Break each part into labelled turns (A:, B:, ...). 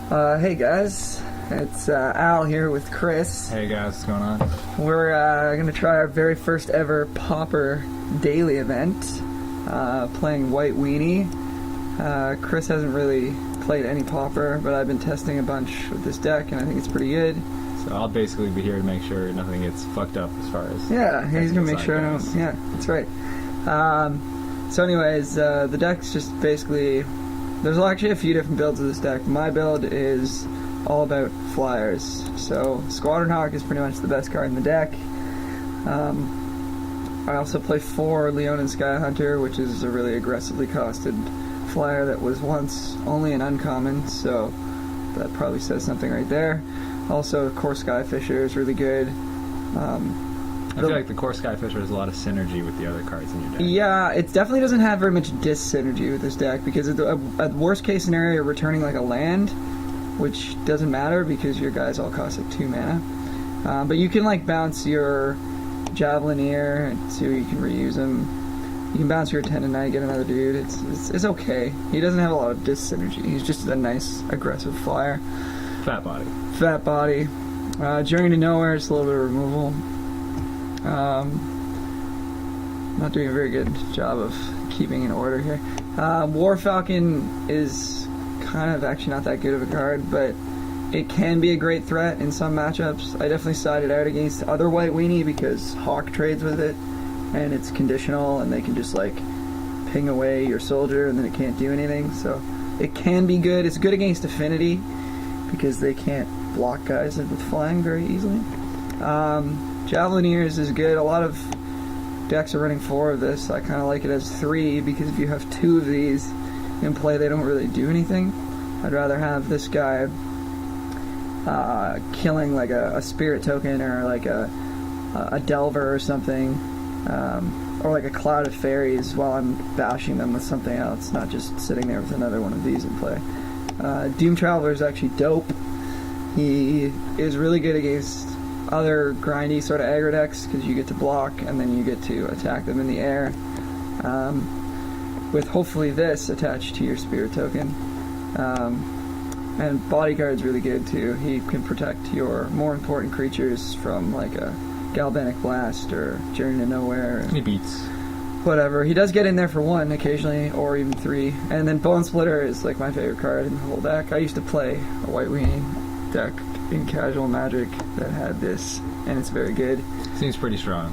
A: Hey guys, it's Al here with Chris.
B: Hey guys, what's going on?
A: We're going to try our very first ever Pauper daily event, playing White Weenie. Chris hasn't really played any Pauper, but I've been testing a bunch with this deck and I think it's pretty good.
B: So I'll basically be here to make sure nothing gets fucked up as far as...
A: Yeah, he's going to make sure...
B: goes.
A: Yeah, that's right. So anyways, the deck's just basically... There's actually a few different builds of this deck. My build is all about flyers. So Squadron Hawk is pretty much the best card in the deck. I also play 4 Leonin Sky Hunter, which is a really aggressively costed flyer that was once only an uncommon, so that probably says something right there. Also, Core Skyfisher is really good.
B: I feel like the Core Skyfisher has a lot of synergy with the other cards in your deck.
A: Yeah, it definitely doesn't have very much dis-synergy with this deck, because at worst case scenario, you're returning like a land, which doesn't matter because your guys all cost like 2 mana. But you can like bounce your Javelineer, so you can reuse them. You can bounce your Attendant Knight, get another dude. It's okay. He doesn't have a lot of dis-synergy. He's just a nice, aggressive flyer.
B: Fat body.
A: Fat body. Journey to Nowhere, just a little bit of removal. Not doing a very good job of keeping in order here. War Falcon is kind of actually not that good of a card, but it can be a great threat in some matchups. I definitely sided out against other White Weenie because Hawk trades with it, and it's conditional, and they can just like ping away your soldier, and then it can't do anything. So it can be good. It's good against Affinity because they can't block guys with flying very easily. Javelineers is good. A lot of decks are running 4 of this. I kind of like it as 3 because if you have 2 of these in play, they don't really do anything. I'd rather have this guy killing like a spirit token or like a delver or something, or like a cloud of fairies while I'm bashing them with something else, not just sitting there with another one of these in play. Doom Traveler is actually dope. He is really good against other grindy sort of aggro decks because you get to block and then you get to attack them in the air, with hopefully this attached to your spirit token. And Bodyguard's really good too. He can protect your more important creatures from like a Galvanic Blast or Journey to Nowhere.
B: He beats.
A: Whatever. He does get in there for 1 occasionally, or even 3. And then Bone Splitter is like my favorite card in the whole deck. I used to play a White Weenie deck in Casual Magic that had this, and it's very good.
B: Seems pretty strong.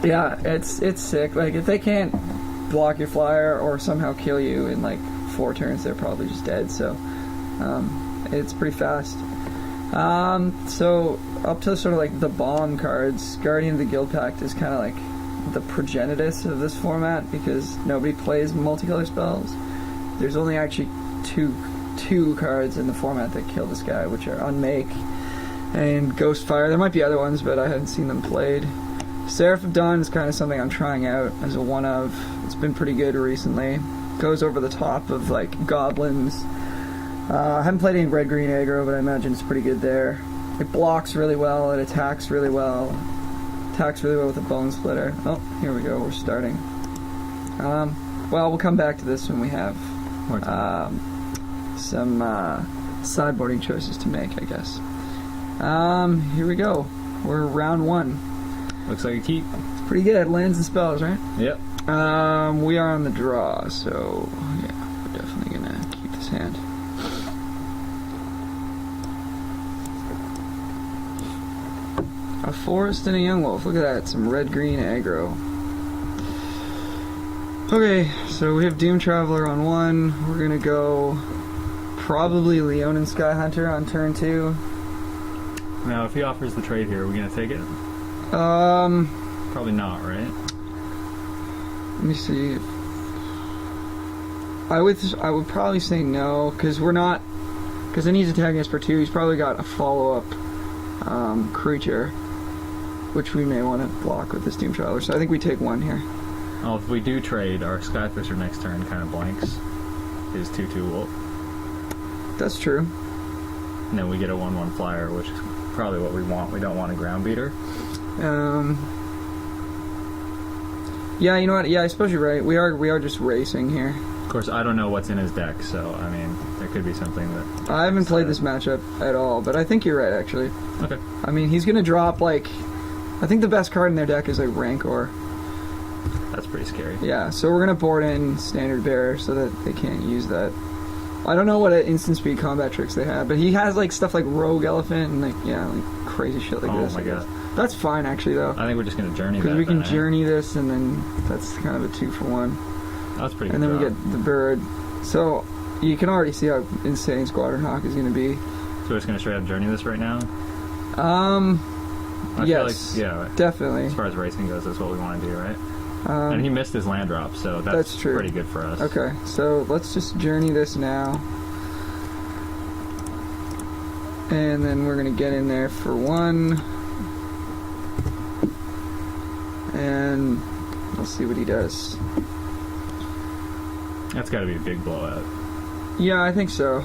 A: Yeah, it's sick. Like if they can't block your flyer or somehow kill you in like 4 turns, they're probably just dead. So it's pretty fast. So up to sort of like the bomb cards, Guardian of the Guild Pact is kind of like the progenitus of this format because nobody plays multicolor spells. There's only actually two cards in the format that kill this guy, which are Unmake and Ghostfire. There might be other ones, but I haven't seen them played. Seraph of Dawn is kind of something I'm trying out as a one of. It's been pretty good recently. Goes over the top of like goblins. I haven't played any red-green aggro, but I imagine it's pretty good there. It blocks really well, it attacks really well. Attacks really well with a Bone Splitter. Oh, here we go, we're starting. Well, we'll come back to this when we have some sideboarding choices to make, I guess. Here we go. We're round 1.
B: Looks like a keep.
A: It's pretty good. Lands and spells, right?
B: Yep.
A: We are on the draw, so yeah, we're definitely gonna keep this hand. A Forest and a Young Wolf. Look at that. Some red-green aggro. Okay, so we have Doom Traveler on 1. We're gonna go probably Leonin Sky Hunter on turn 2.
B: Now, if he offers the trade here, are we gonna take it?
A: Probably
B: not, right?
A: Let me see. I would probably say no, because then he's attacking us for 2. He's probably got a follow-up creature, which we may want to block with this Doom Traveler. So I think we take 1 here.
B: Well, if we do trade, our Skyfisher next turn kind of blanks his 2/2 wolf.
A: That's true.
B: And then we get a 1/1 flyer, which is probably what we want. We don't want a ground beater.
A: Yeah, you know what? Yeah, I suppose you're right. We are just racing here.
B: Of course, I don't know what's in his deck, so I mean, there could be something that...
A: I haven't played this matchup at all, but I think you're right, actually.
B: Okay.
A: I mean, he's going to drop, like... I think the best card in their deck is, like, Rancor.
B: That's pretty scary.
A: Yeah, so we're going to board in Standard Bearer so that they can't use that. I don't know what instant speed combat tricks they have, but he has, like, stuff like Rogue Elephant and, like, yeah, like, crazy shit like this.
B: Oh my god.
A: That's fine, actually, though.
B: I think we're just going to journey that.
A: Because we can
B: then,
A: journey this, and then that's kind of a 2-for-1.
B: That's pretty good.
A: And then
B: draw.
A: we get the bird. So you can already see how insane Squadron Hawk is going to be.
B: So we're just going to straight up journey this right now? I
A: Yes.
B: feel like, yeah.
A: Definitely.
B: As far as racing goes, that's what we want to do, right? And he missed his land drop, so that's
A: true.
B: Pretty good for us.
A: Okay, so let's just journey this now. And then we're going to get in there for 1. And we'll see what he does.
B: That's got to be a big blowout.
A: Yeah, I think so.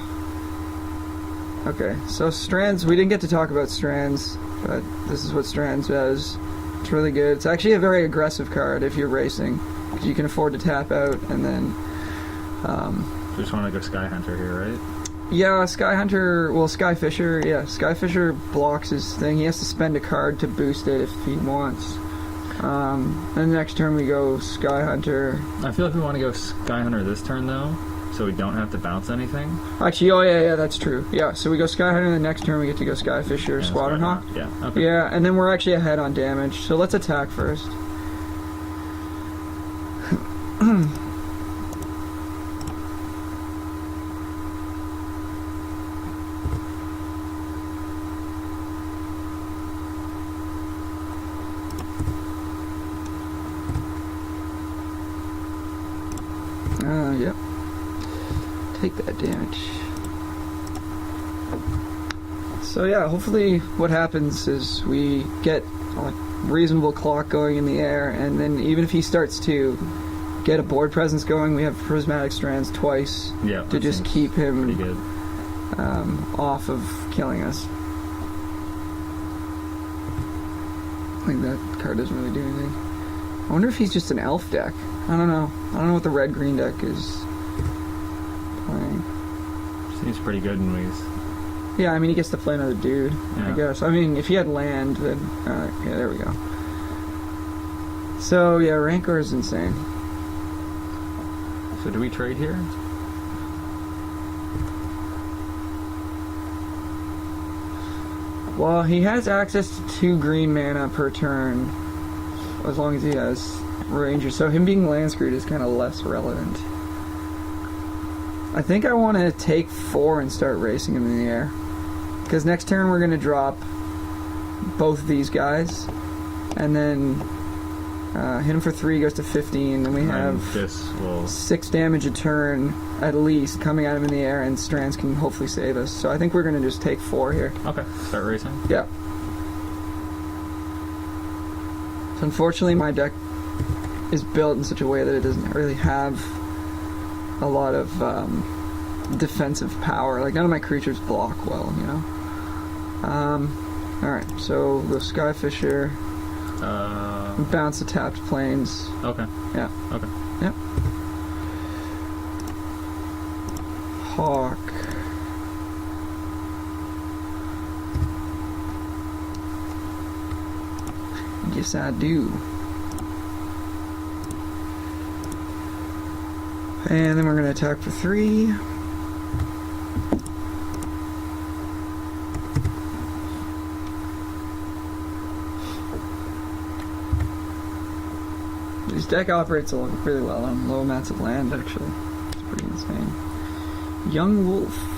A: Okay, so Strands, we didn't get to talk about Strands, but this is what Strands does. It's really good. It's actually a very aggressive card if you're racing, because you can afford to tap out and then...
B: We just want to go Sky Hunter here, right?
A: Yeah, Sky Hunter, well, Sky Fisher, yeah, Sky Fisher blocks his thing. He has to spend a card to boost it if he wants. And next turn we go Sky Hunter.
B: I feel like we want to go Sky Hunter this turn, though, so we don't have to bounce anything.
A: Actually, oh yeah, that's true. Yeah, so we go Sky Hunter, and the next turn we get to go Sky Fisher,
B: Yeah,
A: Squadron Hawk.
B: Yeah, okay.
A: Yeah, and then we're actually ahead on damage, so let's attack first. Yep. Take that damage. So yeah, hopefully what happens is we get a reasonable clock going in the air, and then even if he starts to get a board presence going, we have Prismatic Strands twice to just keep him
B: pretty good.
A: Off of killing us. I think that card doesn't really do anything. I wonder if he's just an elf deck. I don't know. I don't know what the red-green deck is playing.
B: Seems pretty good in ways.
A: Yeah, I mean, he gets to play another dude,
B: Yeah.
A: I guess. I mean, if he had land, then... yeah, there we go. So, yeah, Rancor is insane.
B: So do we trade here?
A: Well, he has access to 2 green mana per turn, as long as he has Ranger. So him being land screwed is kind of less relevant. I think I want to take 4 and start racing him in the air. Because next turn we're going to drop both of these guys. And then hit him for 3, goes to 15. Then we have
B: this will
A: 6 damage a turn, at least, coming at him in the air. And Strands can hopefully save us. So I think we're going to just take 4 here.
B: Okay, start racing.
A: Yeah. So unfortunately my deck is built in such a way that it doesn't really have a lot of defensive power. Like, none of my creatures block well, you know? Alright, so the Sky Fisher, bounce the tapped planes.
B: Okay.
A: Yeah.
B: Okay.
A: Yep. Hawk. Yes, I do. And then we're going to attack for 3. This deck operates really well on low amounts of land, actually. It's pretty insane. Young Wolf.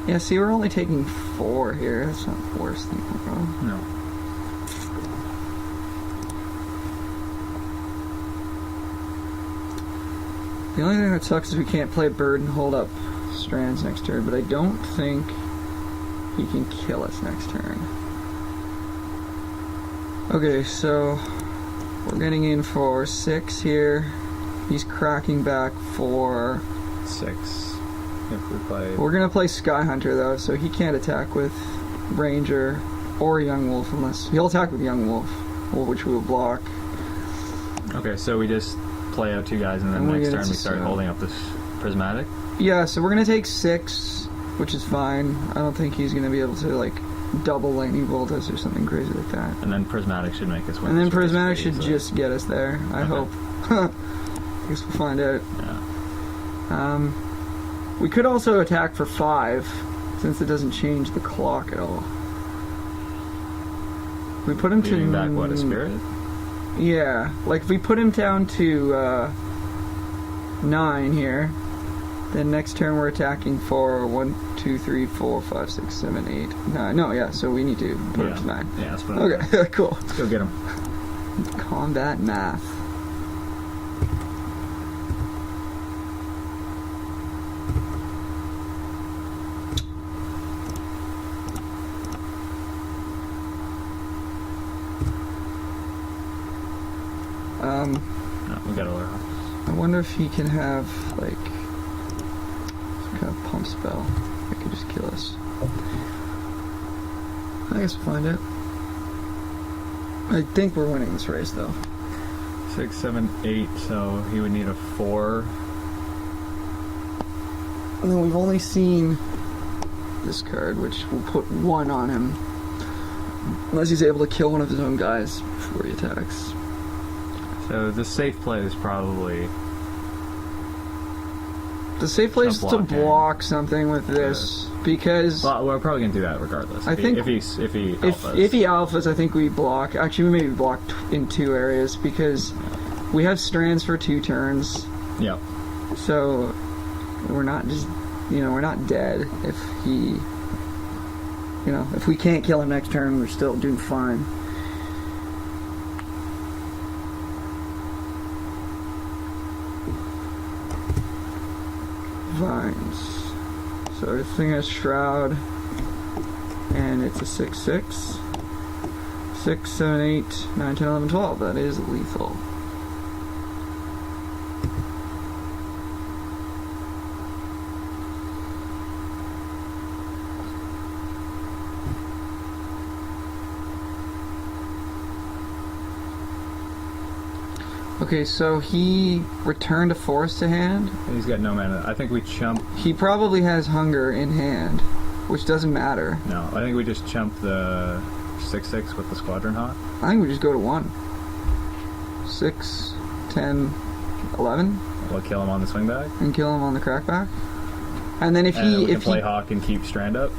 A: Yeah, see, we're only taking 4 here. That's not the worst thing in the world.
B: No.
A: The only thing that sucks is we can't play Bird and hold up Strands next turn, but I don't think he can kill us next turn. Okay, so we're getting in for 6 here. He's cracking back for
B: 6. If we play...
A: We're gonna play Sky Hunter though, so he can't attack with Ranger or Young Wolf unless... He'll attack with Young Wolf. which we will block.
B: Okay, so we just play out 2 guys, and then
A: And we
B: next
A: get
B: turn
A: it
B: we
A: to
B: start
A: zero.
B: holding up this prismatic.
A: Yeah, so we're gonna take 6, which is fine. I don't think he's gonna be able to like double lightning bolt us or something crazy like that.
B: And then prismatic should make us win.
A: And then
B: this race
A: prismatic
B: pretty
A: should
B: easily.
A: just get us there. I
B: Okay.
A: hope. Guess we'll find out.
B: Yeah.
A: We could also attack for 5, since it doesn't change the clock at all. We put him
B: Leaving
A: to
B: back what, a spirit?
A: Yeah, like if we put him down to 9 here, then next turn we're attacking for 1, 2, 3, 4, 5, 6, 7, 8, 9. No, yeah, so we need to put him to 9.
B: Yeah, let's put him
A: Okay, cool.
B: Let's go get him.
A: Combat math.
B: No, we got our
A: I wonder if he can have like some kind of pump spell that could just kill us. I guess we'll find out. I think we're winning this race though.
B: 6, 7, 8, so he would need a 4.
A: And then we've only seen this card, which will put 1 on him. Unless he's able to kill one of his own guys before he attacks.
B: So the safe play is probably
A: The safe play is to
B: Some blocking.
A: block something with this, because
B: well, we're probably gonna do that regardless.
A: I think
B: if he alphas.
A: if he alphas, I think we block. Actually, we maybe block in 2 areas, because we have strands for 2 turns.
B: yeah.
A: So we're not just, we're not dead if he, if we can't kill him next turn, we're still doing fine. Vines. So this thing has Shroud, and it's a 6/6. 6, 7, 8, 9, 10, 11, 12. That is lethal. Okay, so he returned a force to hand.
B: He's got no mana. I think we chump.
A: He probably has Hunger in hand, which doesn't matter.
B: No, I think we just chump the 6/6 with the Squadron Hawk.
A: I think we just go to 1. 6, 10, 11,
B: We'll kill him on the swing back.
A: and kill him on the crackback. And then if
B: And then we
A: he,
B: can play Hawk and keep Strand up,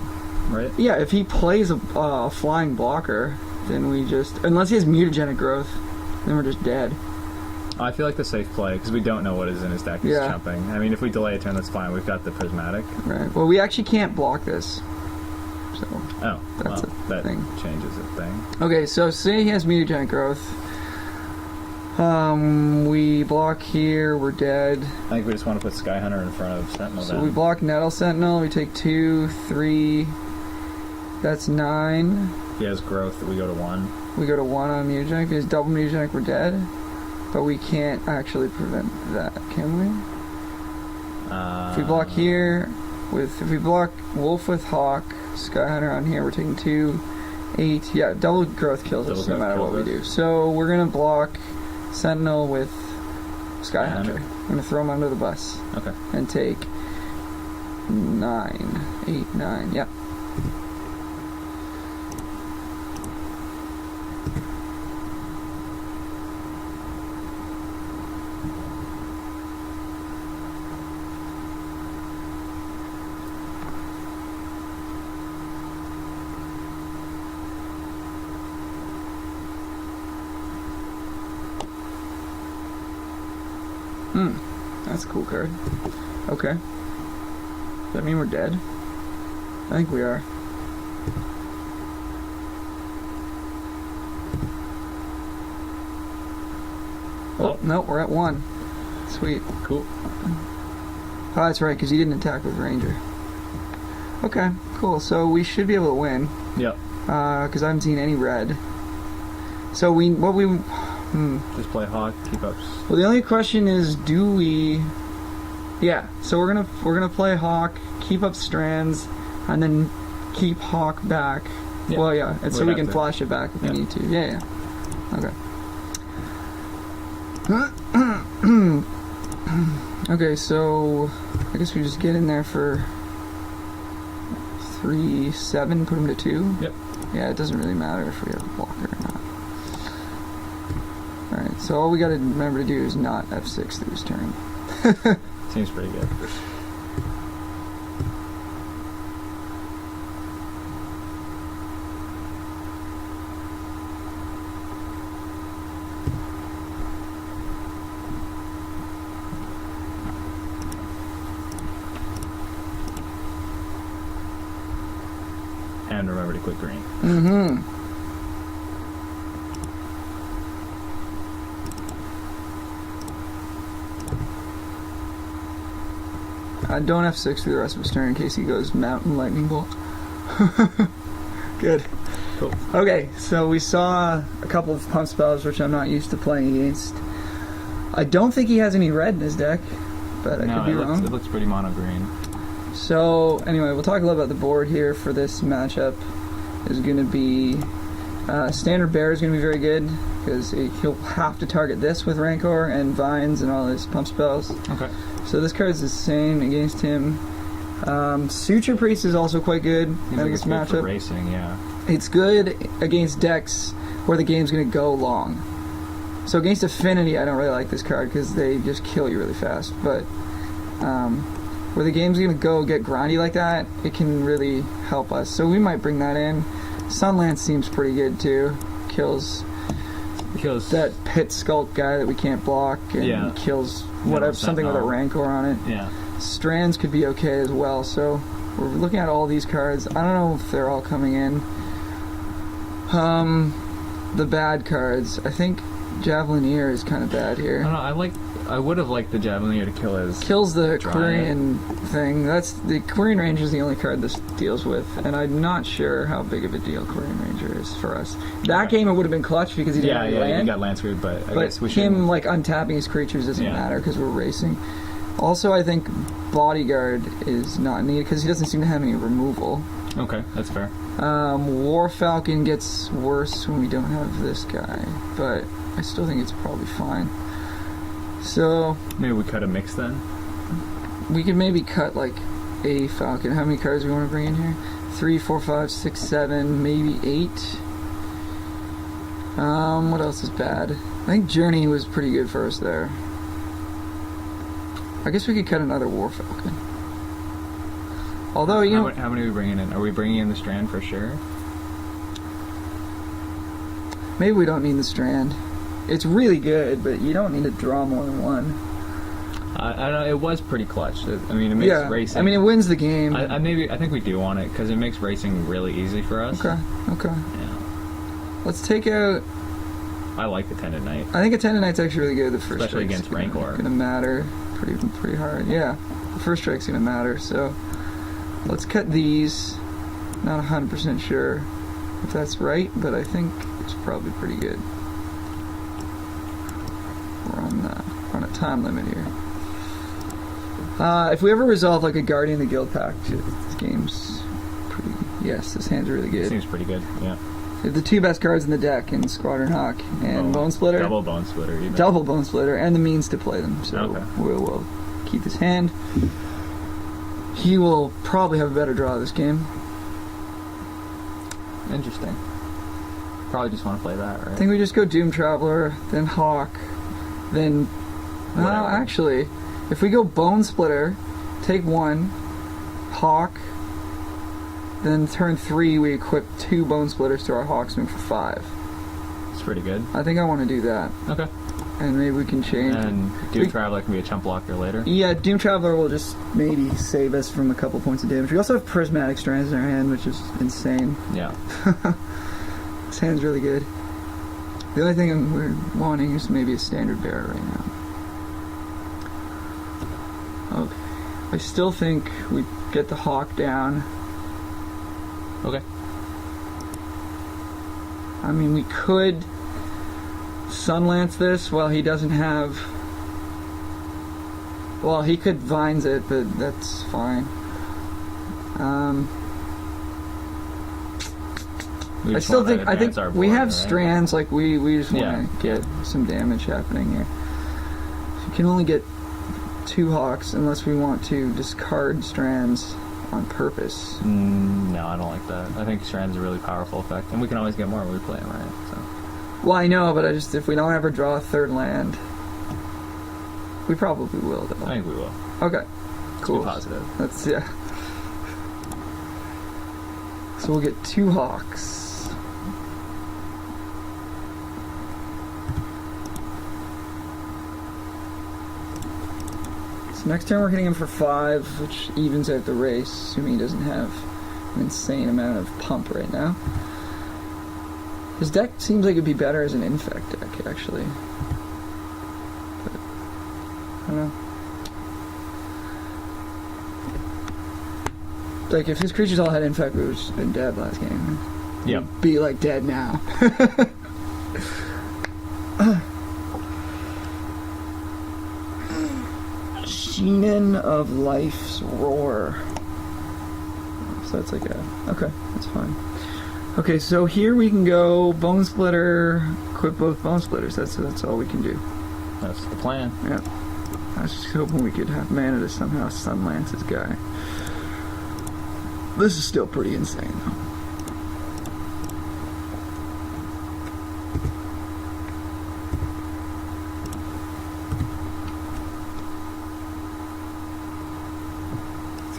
B: right?
A: yeah, if he plays a flying blocker, then we just, unless he has mutagenic growth, then we're just dead.
B: I feel like the safe play, because we don't know what is in his deck. He's
A: Yeah.
B: chumping. I mean, if we delay a turn, that's fine. We've got the Prismatic.
A: Right. Well, we actually can't block this. So,
B: Oh,
A: That's
B: well,
A: a
B: that
A: thing.
B: changes the thing.
A: okay, so say he has mutagenic growth. We block here, we're dead.
B: I think we just want to put Sky Hunter in front of Sentinel
A: So
B: then.
A: we block Nettle Sentinel, we take 2, 3, that's 9.
B: If he has growth, we go to 1.
A: We go to 1 on mutagenic. If he has double mutagenic, we're dead. But we can't actually prevent that, can we? If we block here, if we block Wolf with Hawk, Sky Hunter on here, we're taking 2, 8. Yeah, double growth kills us
B: Double
A: no
B: growth
A: matter what we
B: kills
A: do.
B: us.
A: So we're gonna block Sentinel with Sky
B: Hunter.
A: Hunter. I'm gonna throw him under the bus
B: Okay.
A: and take 9, 8, 9. Yeah. That's a cool card. Okay. Does that mean we're dead? I think we are. Oh, no, we're at 1. Sweet.
B: Cool.
A: Oh, that's right, because he didn't attack with Ranger. Okay, cool. So we should be able to win.
B: Yep.
A: Because I haven't seen any red. So
B: Just play Hawk, keep up.
A: well, the only question is, do we? Yeah. So we're gonna play Hawk, keep up strands, and then keep Hawk back.
B: Yeah.
A: Well, yeah, and so
B: We'd
A: we
B: have
A: can
B: to.
A: flash it back if
B: Yeah.
A: we need to. Yeah, yeah. Okay. Okay, so I guess we just get in there for 3-7, put him to 2.
B: Yep.
A: Yeah, it doesn't really matter if we have a blocker or not. Alright, so all we gotta remember to do is not F6 through his turn.
B: Seems pretty good. And remember to click green.
A: Mm-hmm. Don't F6 through the rest of his turn in case he goes Mountain Lightning Bolt. Good.
B: Cool.
A: Okay, so we saw a couple of pump spells which I'm not used to playing against. I don't think he has any red in his deck, but I could be wrong.
B: It looks pretty mono green.
A: So anyway, we'll talk a little about the board here for this matchup. Is going to be standard bear is going to be very good because he'll have to target this with Rancor and Vines and all his pump spells.
B: Okay.
A: So this card is the same against him. Suture Priest is also quite good
B: Seems
A: in
B: like
A: this
B: it's good
A: matchup.
B: for racing, yeah.
A: It's good against decks where the game's going to go long. So against Affinity, I don't really like this card because they just kill you really fast. But where the game's going to go get grindy like that, it can really help us. So we might bring that in. Sunlance seems pretty good too. Kills that pit skulk guy that we can't block, and kills whatever something with a Rancor on it.
B: Yeah.
A: Strands could be okay as well. So we're looking at all these cards. I don't know if they're all coming in. The bad cards. I think Javelineer is kind of bad here.
B: I don't know. I would have liked the Javelineer to kill his.
A: Kills the
B: Giant.
A: Quirion thing. That's the Quirion Ranger is the only card this deals with, and I'm not sure how big of a deal Quirion Ranger is for us. That game it would have been clutch because he didn't have land.
B: He got land screwed, but I guess we should.
A: Him like untapping his creatures doesn't matter because we're racing. Also, I think Bodyguard is not needed because he doesn't seem to have any removal.
B: Okay, that's fair.
A: War Falcon gets worse when we don't have this guy, but I still think it's probably fine. So
B: maybe we cut a mix then.
A: We could maybe cut like a Falcon. How many cards do we want to bring in here? 3, 4, 5, 6, 7, maybe 8. What else is bad? I think Journey was pretty good for us there. I guess we could cut another War Falcon. Although, you know...
B: How many are we bringing in? Are we bringing in the Strand for sure?
A: Maybe we don't need the Strand. It's really good, but you don't need to draw more than one.
B: I don't know, it was pretty clutch. I mean, it makes racing...
A: I mean, it wins the game.
B: I think we do want it, because it makes racing really easy for us.
A: Okay.
B: Yeah.
A: Let's take out...
B: I like the Tended Knight.
A: I think a Tended Knight's actually really good. The first
B: especially against Rancor.
A: Gonna matter pretty hard. Yeah, the first strike's gonna matter. So let's cut these. Not 100% sure if that's right, but I think it's probably pretty good. We're on a time limit here. If we ever resolve like a Guardian of the Guild pack, this game's pretty. Yes, this hand's really good.
B: Seems pretty good. Yeah.
A: The two best cards in the deck in Squadron Hawk and Bone Splitter.
B: Double Bone Splitter, even.
A: Double Bone Splitter, and the means to play them. So we'll keep his hand. He will probably have a better draw this game.
B: Interesting. Probably just want to play that, right?
A: I think we just go Doom Traveler, then Hawk, then... Well, actually, if we go Bone Splitter, take 1, Hawk, then turn 3 we equip 2 Bone Splitters to our Hawksman for 5.
B: It's pretty good.
A: I think I want to do that.
B: Okay.
A: And maybe we can change.
B: And Doom Traveler can be a chump blocker later.
A: Yeah, Doom Traveler will just maybe save us from a couple points of damage. We also have Prismatic Strands in our hand, which is insane.
B: Yeah.
A: This hand's really good. The only thing we're wanting is maybe a standard bear right now. Okay. I still think we get the Hawk down.
B: Okay.
A: I mean, we could Sunlance this while he doesn't have... Well, he could Vines it, but that's fine. I
B: just
A: still
B: wanna
A: think
B: advance our
A: we
B: board,
A: have
B: right?
A: strands. Like we just want
B: Yeah.
A: to get some damage happening here. So you can only get 2 hawks unless we want to discard strands on purpose.
B: No, I don't like that. I think Strand's a really powerful effect, and we can always get more when we play them, right? So
A: Well, I know, but if we don't ever draw a 3rd land, we probably will though.
B: I think we will.
A: Okay, cool.
B: Be positive.
A: That's yeah. So we'll get 2 hawks. So next turn we're hitting him for 5, which evens out the race, assuming he doesn't have an insane amount of pump right now. His deck seems like it'd be better as an infect deck, actually. But, I don't know. Like, if his creatures all had infect, we would have just been dead last game.
B: Yep.
A: Be like dead now. Sheenan of Life's Roar. So that's like a... Okay, that's fine. Okay, so here we can go Bone Splitter, equip both Bone Splitters. That's all we can do.
B: That's the plan.
A: Yeah. I was just hoping we could have mana to somehow Sunlance this guy. This is still pretty insane, though.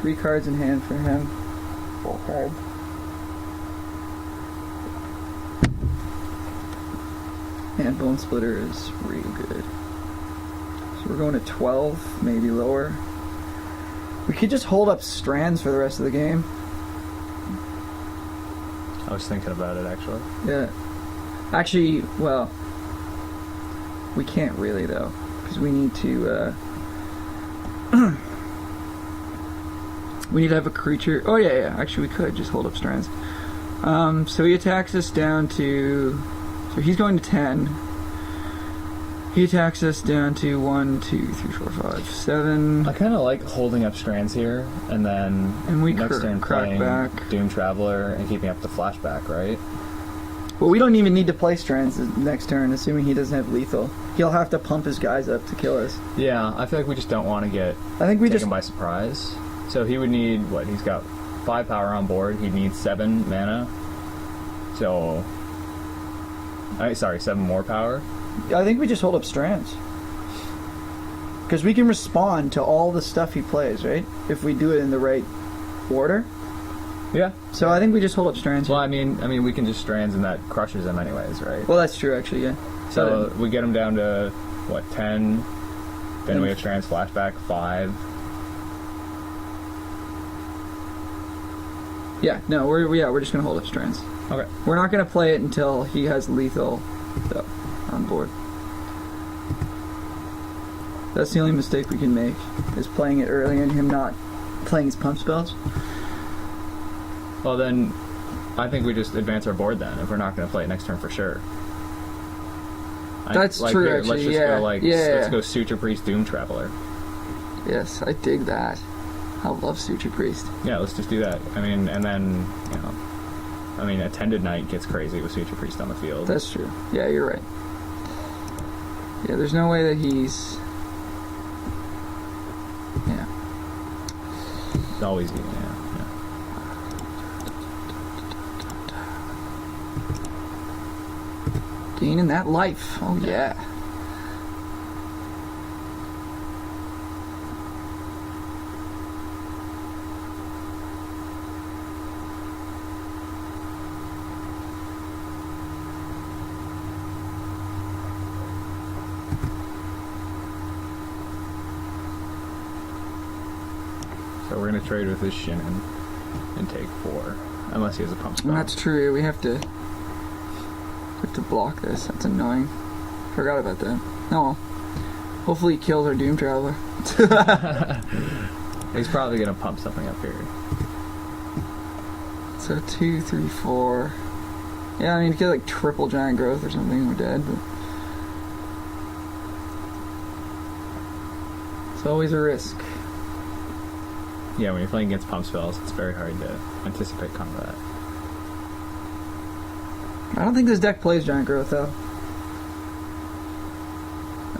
A: Three cards in hand for him. 4 cards. And Bone Splitter is real good. So we're going to 12, maybe lower. We could just hold up strands for the rest of the game.
B: I was thinking about it, actually.
A: Yeah. Actually, well, we can't really, though, because we need to, we need to have a creature. Oh, yeah, actually, we could just hold up strands. So he attacks us down to... So he's going to 10. He attacks us down to 1, 2, 3, 4, 5, 7.
B: I kind of like holding up strands here, and then
A: And we
B: next turn
A: crack
B: playing
A: back.
B: Doom Traveler and keeping up the flashback, right?
A: Well, we don't even need to play strands next turn, assuming he doesn't have lethal. He'll have to pump his guys up to kill us.
B: Yeah, I feel like we just don't want to get
A: I think we
B: taken
A: just...
B: by surprise. So he would need, what, he's got 5 power on board. He'd need 7 mana. So... sorry, 7 more power.
A: I think we just hold up strands. Because we can respond to all the stuff he plays, right? If we do it in the right order.
B: Yeah.
A: So I think we just hold up strands.
B: Well, I mean, we can just strands and that crushes him anyways, right?
A: Well, that's true, actually, yeah.
B: So we get him down to, what, 10? Then we have strands flashback, 5.
A: Yeah, no, we're just gonna hold up strands.
B: Okay.
A: We're not gonna play it until he has lethal, though, on board. That's the only mistake we can make, is playing it early and him not playing his pump spells.
B: Well, then, I think we just advance our board then, if we're not going to play it next turn for sure.
A: That's true,
B: here,
A: actually,
B: let's just
A: yeah.
B: go, like,
A: Yeah.
B: let's go Suture Priest, Doom Traveler.
A: Yes, I dig that. I love Suture Priest.
B: Yeah, let's just do that. I mean, and then, you know, I mean, Attended Knight gets crazy with Suture Priest on the field.
A: That's true. Yeah, you're right. Yeah, there's no way that he's... Yeah.
B: It's always, yeah.
A: Gaining that life. Oh, yeah.
B: So we're going to trade with this Shinnin and take 4. Unless he has a pump spell.
A: That's true. We have to block this. That's annoying. Forgot about that. Oh well. Hopefully he kills our Doom Traveler.
B: He's probably going to pump something up here.
A: So 2, 3, 4. Yeah, I mean, if you get like triple giant growth or something, we're dead. But it's always a risk.
B: Yeah, when you're playing against pump spells, it's very hard to anticipate combat.
A: I don't think this deck plays Giant Growth, though.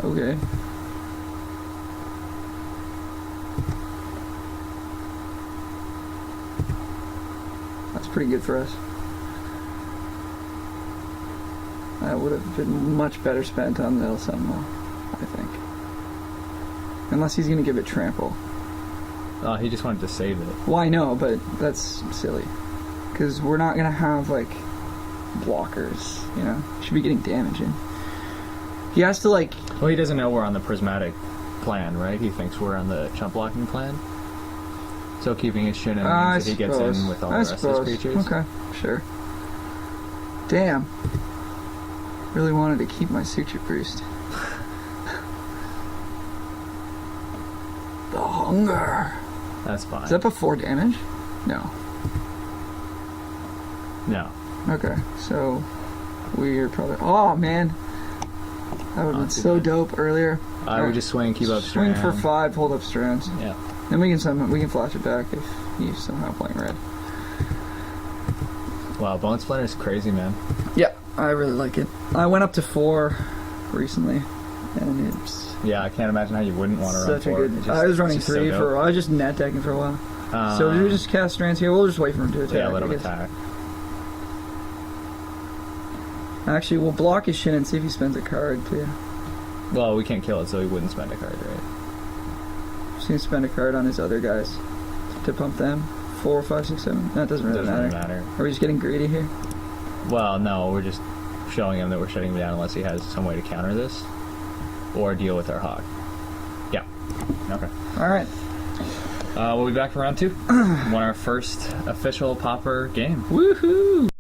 A: Okay. That's pretty good for us. That would have been much better spent on Little Sentinel, I think. Unless he's going to give it Trample.
B: He just wanted to save it.
A: Well, I know, but that's silly. Because we're not going to have, like, blockers, you know? Should be getting damage in. He has to, like...
B: Well, he doesn't know we're on the Prismatic plan, right? He thinks we're on the chump blocking plan. So keeping his shin in means that he gets in with all the rest of his creatures.
A: Okay, sure. Damn. Really wanted to keep my Suture Priest. The Hunger.
B: That's fine.
A: Is that before damage? No.
B: No.
A: Okay, so we're probably... Oh, man. That would have been so dope earlier.
B: I would just swing, keep up
A: Swing
B: strand.
A: for 5, hold up strands.
B: Yeah.
A: Then we can flash it back if he's somehow playing red.
B: Wow, Bone Splinter is crazy, man.
A: Yeah, I really like it. I went up to 4 recently, and it's
B: Yeah, I can't imagine how you wouldn't want to run
A: such a
B: 4.
A: good...
B: It's just-
A: I was running
B: it's just
A: 3
B: so
A: for a
B: dope.
A: while. I was just net decking for a while. So we just cast strands here. We'll just wait for him to attack.
B: Yeah, let him
A: I guess.
B: attack.
A: Actually, we'll block his shin and see if he spends a card too.
B: Well, we can't kill it, so he wouldn't spend a card, right?
A: Just gonna spend a card on his other guys to pump them. 4, 5, 6, 7. That doesn't really matter. Are we just getting greedy here?
B: Well, no, we're just showing him that we're shutting him down unless he has some way to counter this or deal with our hog. Yeah. Okay.
A: All right.
B: We'll be back for round 2. Won our first official Pauper game.
A: Woohoo!